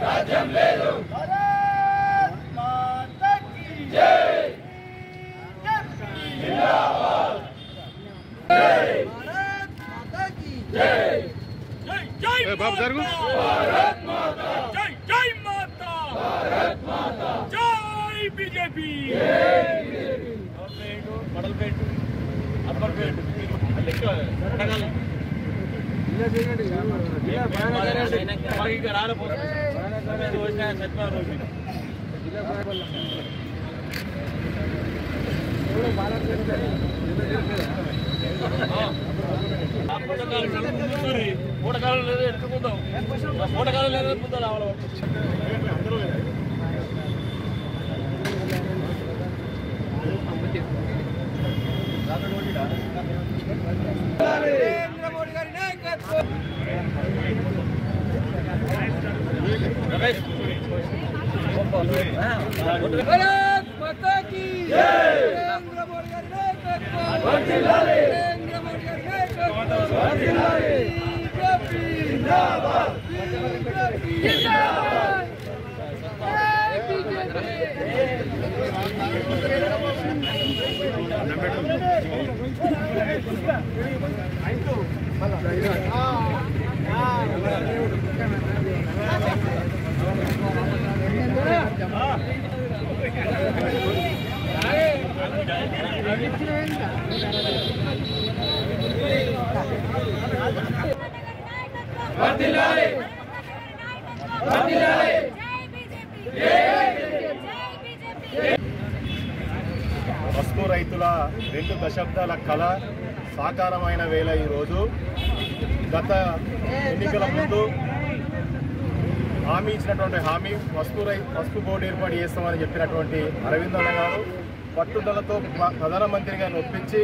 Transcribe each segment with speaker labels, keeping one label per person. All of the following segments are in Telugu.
Speaker 1: రాజ్యం లేదు భారత్ మాతాకి జై జిందాబాద్ భారత్ మాతాకి జై జై జై బాబు జరుగు భారత్ మాతా జై జై మాతా భారత్ మాతా జై బీజేపీ జై బీజేపీ మడల్ పేట్ అప్పర్ పేట్ లెక్క కొడగాలి ఇలా చేయండి ఇలా బాగా చేయండి మాకి రాల పోతుంది నేను వచ్చా సత్తా రోజు ఇలా బాగా थोड़ा बालक करते हैं ఓటకాలం లేదు ఎత్తుకుందాం ఓటకాలం లేదు ఎత్తుకుందాం రావాలి అందరూ నరేంద్ర మోడీ గారి నాయకత్వం भारत माता की जय नरेंद्र मोदी गारी नायकत्వం వర్ధిల్లాలి नरेंद्र मोदी गारी नायकत्వం వర్ధిల్లాలి बीजेपी जिंदाबाद बीजेपी जिंदाबाद जय వర్ధిల్లాలి వర్ధిల్లాలి జై బీజేపీ జై బీజేపీ పసుపు రైతుల 2 దశాబ్దాల కళ సాకారమైన వేళ ఈ రోజు గత ఎన్నికల ముందు హామీ ఇచ్చినటువంటి హామీ పసుపు బోర్డు ఏర్పాటు చేస్తామని చెప్పినటువంటి అరవింద్ అన్న గారు పట్టుదలతో ప్రధానమంత్రి గారిని ఒప్పించి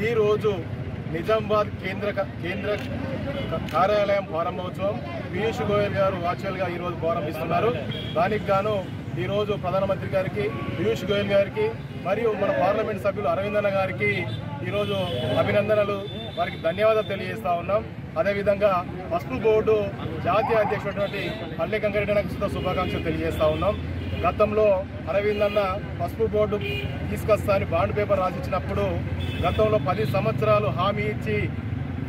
Speaker 1: ఈరోజు నిజామాబాద్ కేంద్ర కార్యాలయం ప్రారంభోత్సవం పీయూష్ గోయల్ గారు వర్చువల్గా ఈరోజు ప్రారంభిస్తున్నారు. దానికి గాను ఈరోజు ప్రధానమంత్రి గారికి, పీయూష్ గోయల్ గారికి మరియు మన పార్లమెంట్ సభ్యులు అరవింద్ అన్న గారికి ఈరోజు అభినందనలు, వారికి ధన్యవాదాలు తెలియజేస్తా ఉన్నాం. అదేవిధంగా పసుపు బోర్డు జాతీయ అధ్యక్షుడు పల్లె వెంకటరెడ్డి శుభాకాంక్షలు తెలియజేస్తా ఉన్నాం. గతంలో అరవింద్ అన్న పసుపు బోర్డు తీసుకొస్తా అని బాండ్ పేపర్ రాసిచ్చినప్పుడు గతంలో 10 సంవత్సరాలు హామీ ఇచ్చి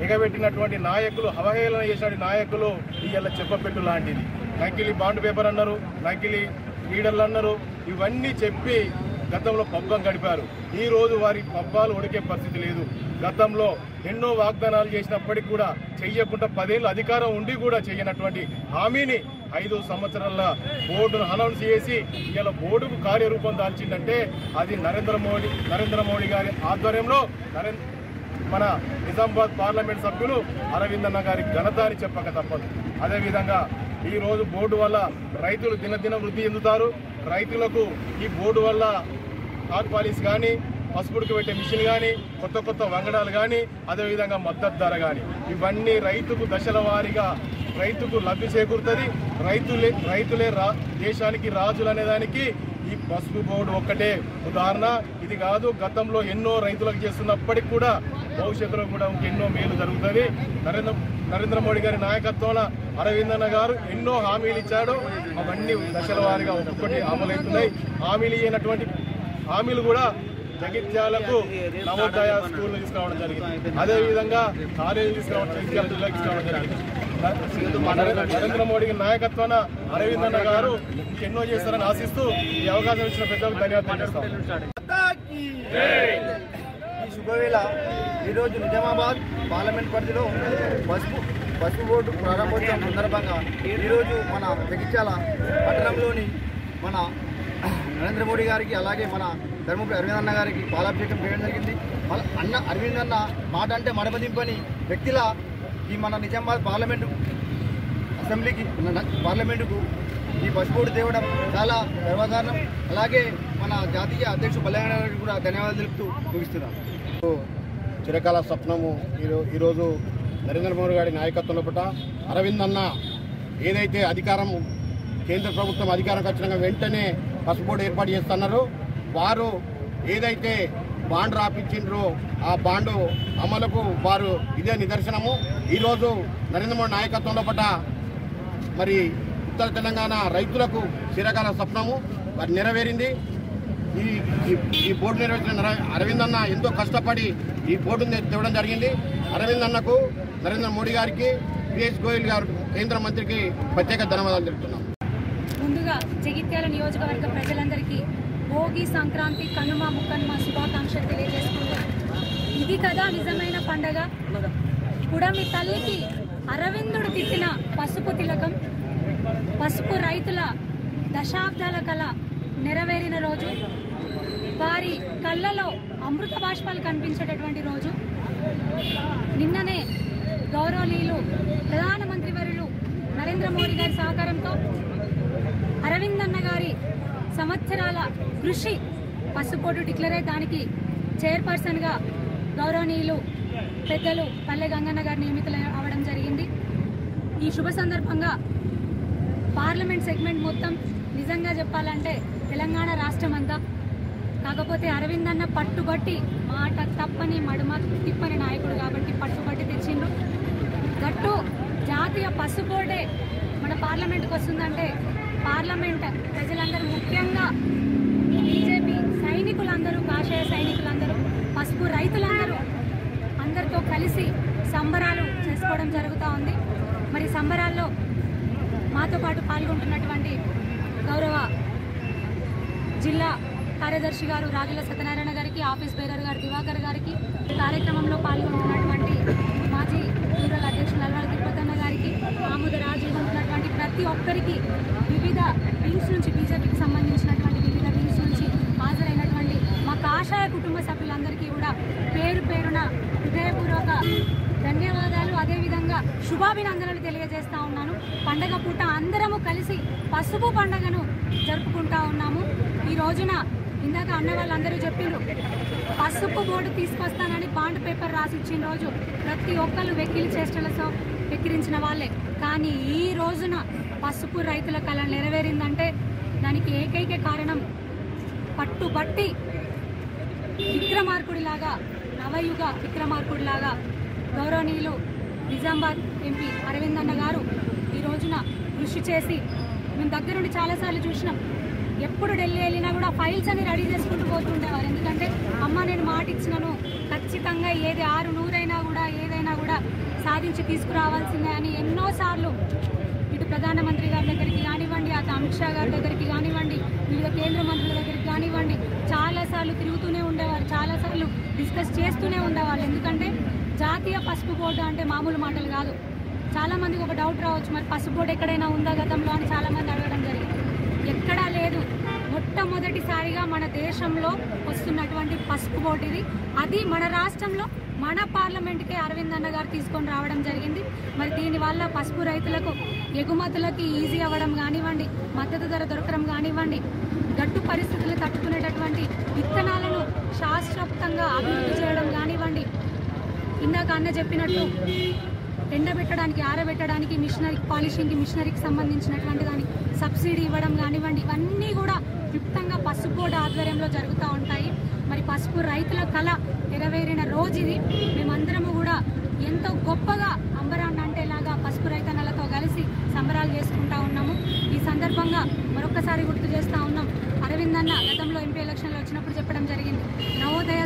Speaker 1: ఎగబెట్టినటువంటి నాయకులు, అవహేళన చేసిన నాయకులు ఇవాళ చెప్పపెట్టు లాంటిది. నకిలీ బాండ్ పేపర్ అన్నారు, నకిలీ లీడర్లు అన్నారు, ఇవన్నీ చెప్పి గతంలో పబ్బం గడిపారు. ఈరోజు వారి పబ్బాలు ఉడికే పరిస్థితి లేదు. గతంలో ఎన్నో వాగ్దానాలు చేసినప్పటికీ కూడా చెయ్యకుండా 10 ఏళ్ళు అధికారం ఉండి కూడా చేయనటువంటి హామీని 5 సంవత్సరాల బోర్డును అనౌన్స్ చేసి ఇలా బోర్డుకు కార్యరూపం దాల్చిందంటే అది నరేంద్ర మోడీ గారి ఆధ్వర్యంలో మన నిజామాబాద్ పార్లమెంట్ సభ్యులు అరవింద్ అన్న గారి ఘనత అని చెప్పక తప్పదు. అదేవిధంగా ఈరోజు బోర్డు వల్ల రైతులు దినదిన వృద్ధి చెందుతారు. రైతులకు ఈ బోర్డు వల్ల పాలిస్ కానీ, పసుపుడికి పెట్టే మిషన్ కానీ, కొత్త వంగడాలు కానీ, అదేవిధంగా మద్దతు ధర కానీ, ఇవన్నీ రైతుకు దశల వారీగా రైతుకు లబ్ధి చేకూరుతుంది. రైతులే దేశానికి రాజులు అనేదానికి ఈ పసుపు బోర్డు ఒక్కటే ఉదాహరణ. ఇది కాదు, గతంలో ఎన్నో రైతులకు చేస్తున్నప్పటికీ కూడా భవిష్యత్తులో కూడా ఎన్నో మేలు జరుగుతుంది. నరేంద్ర మోడీ గారి నాయకత్వంలో అరవింద్ అన్న గారు ఎన్నో హామీలు ఇచ్చాడు. అవన్నీ దశల వారీగా ఒక్కొక్కటి అమలవుతున్నాయి. హామీలు కూడా జగిత్యాలకు నవోదయ స్కూల్ తీసుకురావడం జరిగింది. అదేవిధంగా కాలేజీలు తీసుకురావడం జరిగింది. నరేంద్ర మోడీ నాయకత్వాన అరవింద్ అన్న గారు ఎన్నో చేస్తారని ఆశిస్తూ ఈ అవకాశం ఇచ్చిన పెద్దలకు ధన్యవాదాలు చేస్తాం. ఈ శుభవేళ ఈరోజు నిజామాబాద్ పార్లమెంట్ పరిధిలో పసుపు బోర్డు ప్రారంభోత్సవం సందర్భంగా ఈరోజు మన జగిత్యాల పట్టణంలోని మన నరేంద్ర మోడీ గారికి, అలాగే మన ధర్మపురి అరవింద్ అన్న గారికి పాలాభిషేకం చేయడం జరిగింది. అరవింద్ అన్న మాట అంటే మడమదింపని వ్యక్తిలా ఈ మన నిజామాబాద్ పార్లమెంటుకు ఈ పసుపు బోర్డు తేవడం చాలా గర్వకారణం. అలాగే మన జాతీయ అధ్యక్షుడు పల్లె గారికి కూడా ధన్యవాదాలు తెలుపుతూ ముగిస్తున్నాను.
Speaker 2: చిరకాల స్వప్నము ఈరోజు నరేంద్ర మోడీ గారి నాయకత్వంలో పుట్ట అరవింద్ అన్న ఏదైతే కేంద్ర ప్రభుత్వం అధికారం వచ్చినాక వెంటనే పసుపు బోర్డు ఏర్పాటు చేస్తున్నారు. వారు ఏదైతే బాండ్ రాపించిండ్రో ఆ బాండు అమలుకు వారు ఇదే నిదర్శనము. ఈరోజు నరేంద్ర మోడీ నాయకత్వంలో పట్ట మరి ఉత్తర తెలంగాణ రైతులకు చిరకాల స్వప్నము మరి నెరవేరింది. ఈ బోర్డు నిర్వహించిన అరవింద్ అన్న ఎంతో కష్టపడి ఈ బోర్డుని తేవడం జరిగింది. అరవింద్ అన్నకు నరేంద్ర మోడీ గారికి పీయూష్ గోయల్ గారు కేంద్ర మంత్రికి ప్రత్యేక ధన్యవాదాలు తెలుపుతున్నాం.
Speaker 3: ముందుగా జగిత్యాల నియోజకవర్గ ప్రజలందరికీ భోగి, సంక్రాంతి, కనుమ, ముక్కనుమ శుభాకాంక్షలు తెలియజేసుకుంటాం. ఇది కదా నిజమైన పండగ. పుడమి తల్లికి అరవిందుడు తిట్టిన పసుపు తిలకం, పసుపు రైతుల దశాబ్దాల కళ నెరవేరిన రోజు, వారి కళ్ళలో అమృత బాష్పాలు కనిపించేటటువంటి రోజు. నిన్ననే గౌరవనీయులు ప్రధానమంత్రి వర్యులు నరేంద్ర మోడీ గారి సహకారంతో అరవింద్ అన్న గారి సంవత్సరాల కృషి పసుపోటు డిక్లేర్ అయ్యి దానికి చైర్పర్సన్గా గౌరవనీయులు పెద్దలు పల్లె గంగన్న గారు నియమితులు అవ్వడం జరిగింది. ఈ శుభ సందర్భంగా పార్లమెంట్ సెగ్మెంట్ మొత్తం నిజంగా చెప్పాలంటే తెలంగాణ రాష్ట్రం అంతా, కాకపోతే అరవింద్ అన్న పట్టుబట్టి మాట తప్పని మడుమ తిప్పని నాయకుడు కాబట్టి పట్టుబట్టి తెచ్చిండ్రు. గట్టు జాతీయ పసుపోటే మన పార్లమెంట్కి వస్తుందంటే పార్లమెంట్ ప్రజలందరూ, ముఖ్యంగా బీజేపీ సైనికులందరూ, కాషాయ సైనికులందరూ, పసుపు రైతులందరూ అందరితో కలిసి సంబరాలు చేసుకోవడం జరుగుతూ ఉంది. మరి సంబరాల్లో మాతో పాటు పాల్గొంటున్నటువంటి గౌరవ జిల్లా కార్యదర్శి గారు రాజుల సత్యనారాయణ గారికి, ఆఫీస్ బేరర్ గారు దివాకర్ గారికి, కార్యక్రమంలో పాల్గొంటున్నటువంటి మాజీ రూరల్ అధ్యక్షులు అల్వాల తిరుపతన్న గారికి, ఆముద రాజు ఉంటున్నటువంటి ప్రతి ఒక్కరికి, వివిధ వింగ్స్ నుంచి బీజేపీకి సంబంధించినటువంటి వివిధ వింగ్స్ నుంచి హాజరైనటువంటి మా కాషాయ కుటుంబ సభ్యులందరికీ కూడా పేరు పేరున హృదయపూర్వక ధన్యవాదాలు, అదేవిధంగా శుభాభినందనలు తెలియజేస్తా ఉన్నాను. పండగ పూట అందరము కలిసి పసుపు పండుగను జరుపుకుంటా ఉన్నాము. ఈ రోజున ఇందాక అన్న వాళ్ళందరూ చెప్పిండ్రు, పసుపు బోర్డు తీసుకొస్తానని బాండ్ పేపర్ రాసి ఇచ్చిన రోజు ప్రతి ఒక్కరు వెక్కిలి చేష్టలతో వెక్కిరించిన వాళ్ళే. కానీ ఈ రోజున పసుపు రైతుల కళ నెరవేరిందంటే దానికి ఏకైక కారణం పట్టుబట్టి విక్రమార్కుడిలాగా, నవయుగ విక్రమార్కుడిలాగా గౌరవనీయులు నిజామాబాద్ ఎంపీ అరవింద్ అన్న గారు ఈ రోజున కృషి చేసి, మేము దగ్గరుండి చాలాసార్లు చూసినాం. ఎప్పుడు ఢిల్లీ వెళ్ళినా కూడా ఫైల్స్ అన్ని రెడీ చేసుకుంటూ పోతుండేవారు. ఎందుకంటే అమ్మ నేను మాట ఇచ్చినాను, ఖచ్చితంగా ఏది 600 కూడా ఏదైనా కూడా సాధించి తీసుకురావాల్సిందే అని ఎన్నోసార్లు ఇటు ప్రధానమంత్రి గారి దగ్గరికి కానివ్వండి, అటు అమిత్ షా గారి దగ్గరికి కానివ్వండి, వివిధ కేంద్ర మంత్రుల దగ్గరికి కానివ్వండి చాలాసార్లు తిరుగుతూనే ఉండేవారు, చాలాసార్లు డిస్కస్ చేస్తూనే ఉండేవాళ్ళు. ఎందుకంటే జాతీయ పసుపు బోర్డు అంటే మామూలు మాటలు కాదు. చాలామందికి ఒక డౌట్ రావచ్చు, మరి పసుపు బోర్డు ఎక్కడైనా ఉందా గతంలో అని చాలామంది అడగడం జరిగింది. ఎక్కడా లేదు. మొట్టమొదటిసారిగా మన దేశంలో వస్తున్నటువంటి పసుపు బోర్డు ఇది. అది మన రాష్ట్రంలో మన పార్లమెంట్కే అరవింద్ అన్న గారు తీసుకొని రావడం జరిగింది. మరి దీనివల్ల పసుపు రైతులకు ఎగుమతులకి ఈజీ అవ్వడం కానివ్వండి, మద్దతు ధర దొరకడం కానివ్వండి, గట్టు పరిస్థితులు తట్టుకునేటటువంటి విత్తనాలను శాస్త్రోక్తంగా అభివృద్ధి చేయడం కానివ్వండి, ఇందాక అన్న చెప్పినట్టు ఎండబెట్టడానికి, ఆరబెట్టడానికి, మిషనరీ పాలిషింగ్కి, మిషనరీకి సంబంధించినటువంటి దానికి సబ్సిడీ ఇవ్వడం కానివ్వండి, ఇవన్నీ కూడా క్లుప్తంగా పసుపు బోర్డు ఆధ్వర్యంలో జరుగుతూ ఉంటాయి. మరి పసుపు రైతుల కళ నెరవేరిన రోజు ఇది. మేమందరము కూడా ఎంతో గొప్పగా అంబరాన్ని అంటేలాగా పసుపు రైతన్నలతో కలిసి సంబరాలు చేసుకుంటా ఉన్నాము. ఈ సందర్భంగా మరొకసారి గుర్తు చేస్తూ ఉన్నాం, అరవింద్ అన్న గతంలో ఎంపీ ఎలక్షన్లో వచ్చినప్పుడు చెప్పడం జరిగింది, నవోదయ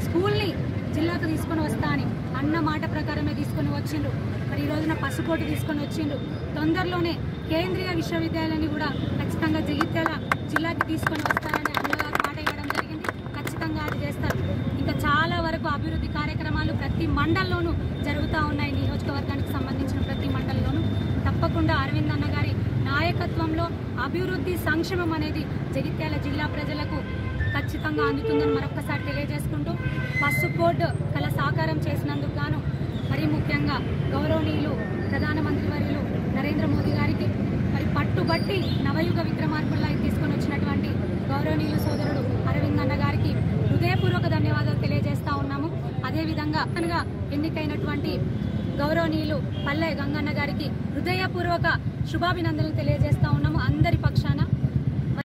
Speaker 3: స్కూల్ని జిల్లాకు తీసుకొని వస్తా అని. అన్న మాట ప్రకారమే తీసుకొని వచ్చిండ్రు. మరి ఈ రోజున పసుపోటు తీసుకొని వచ్చిండ్రు. తొందరలోనే కేంద్రీయ విశ్వవిద్యాలయాన్ని కూడా ఖచ్చితంగా జగిత్యాల జిల్లాకి తీసుకొని వస్తారని అన్నగారు మాట ఇవ్వడం జరిగింది. ఖచ్చితంగా అది చేస్తారు. ఇంకా చాలా వరకు అభివృద్ధి కార్యక్రమాలు ప్రతి మండలంలోనూ జరుగుతూ ఉన్నాయి. నియోజకవర్గానికి సంబంధించిన ప్రతి మండలంలోనూ తప్పకుండా అరవింద్ అన్న గారి నాయకత్వంలో అభివృద్ధి, సంక్షేమం అనేది జగిత్యాల జిల్లా ప్రజలకు ఖచ్చితంగా అందుతుందని మరొకసారి తెలియజేసుకుంటూ, పసుపు బోర్డు కళ సాకారం చేసినందుకు గాను మరీ ముఖ్యంగా గౌరవనీయులు ప్రధానమంత్రి వర్యులు నరేంద్ర మోదీ గారికి, మరి పట్టుబట్టి నవయుగ విక్రమార్కుల్లా తీసుకొని వచ్చినటువంటి గౌరవనీయులు సోదరుడు అరవింద్ అన్న గారికి హృదయపూర్వక ధన్యవాదాలు తెలియజేస్తా ఉన్నాము. అదేవిధంగా ఎన్నికైనటువంటి గౌరవనీయులు పల్లె గంగన్న గారికి హృదయపూర్వక శుభాభినందనలు తెలియజేస్తా ఉన్నాము అందరి పక్షాన.